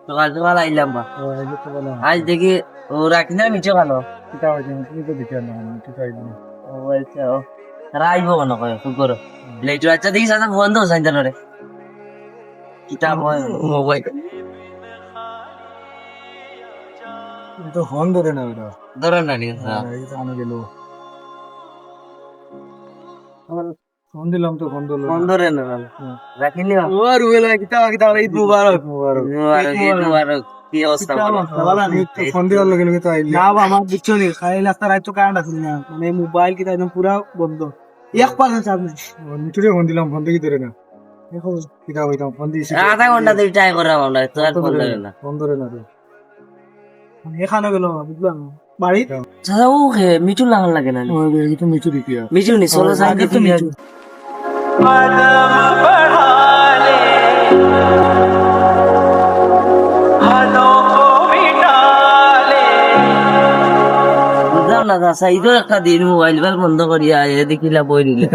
সকাল সকাল আইলাম বা আজ দেখি ও রাখি না মিঠে ভালো রাইব মনে করে শুক্র লেটু আচ্ছা দেখি সাদা বন্ধ হসাইন জানরে কিতাব মোবাইল তো হন ধরে না ওটা ধরেন না নি আনে গেল ফোন দিলাম তো ফোন দিলাম ফোন ধরে না রাখিনি ও আর ওয়েলা কিতাব কিতাব ঈদ মুবারক ঈদ মুবারক কি অবস্থা ফোন দেওয়ার লগে লগে তো আইলি না আমার বুঝছো নি খালি রাস্তা রাত তো কারেন্ট আসল না মানে মোবাইল কিতা একদম পুরা বন্ধ 1% চার্জ নেই নিচুরে ফোন দিলাম ফোন দেখি ধরে না দেখো কিতা হইতাম ফোন দিছি আধা ঘন্টা ধরে ট্রাই করা আমরা তো আর ফোন ধরে না ফোন ধরে না এখানে গেল বুঝলাম বাড়ি দাদা ও মিঠু লাগান লাগে না ওই তো মিঠু দিকি মিঠু নি সোলো সাইড তো মিঠু বুঝলাম না দাদা ঈদের একটা দিন মোবাইল বন্ধ করিয়া দেখিলা বই দিলে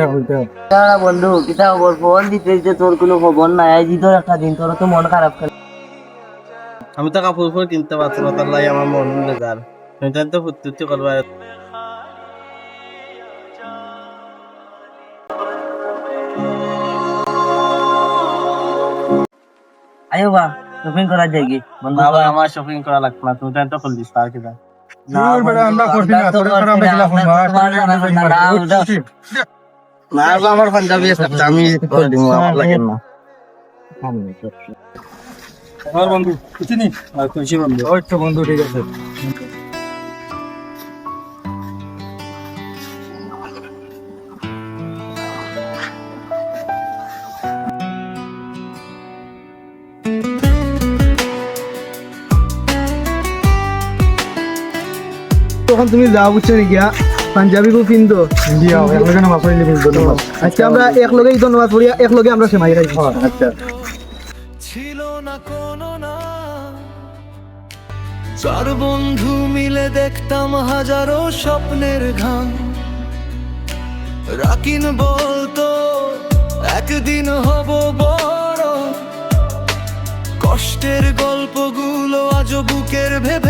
বন্ধু কিতা খবর ফোন দিতে দিতে তোর কোনো খবর নাই আজ ঈদের একটা দিন তোর তো মন খারাপ করে আমি তো কাপড় উপর কিনতে পারছি না তার লাই আমার মন বেজার আমি তো ফুর্তি করবো আয়ো বা শপিং করা যায় কি বন্ধু না ভাই আমার শপিং করা লাগবে না তুমি তো খুল দিস তার কিনা আমরা করছি না তোর আমরা গেলা ফোন না আমার পাঞ্জাবি আছে আমি করে দিব আমার লাগে না আমার বন্ধু খুশি আর খুশি বন্ধু ওই তো বন্ধু ঠিক আছে তখন তুমি যা বুঝছো গিয়া পাঞ্জাবি কো পিন্দো দিয়া একলগে নামাজ পড়ি নিবি ধন্যবাদ আজকে আমরা একলগে ঈদ নামাজ পড়ি একলগে আমরা সেমাই রাখি আচ্ছা ছিল না কোনো না চার বন্ধু মিলে দেখতাম হাজারো স্বপ্নের ঘাম রাকিন বলতো একদিন হব বড় কষ্টের গল্পগুলো আজও বুকের ভেতর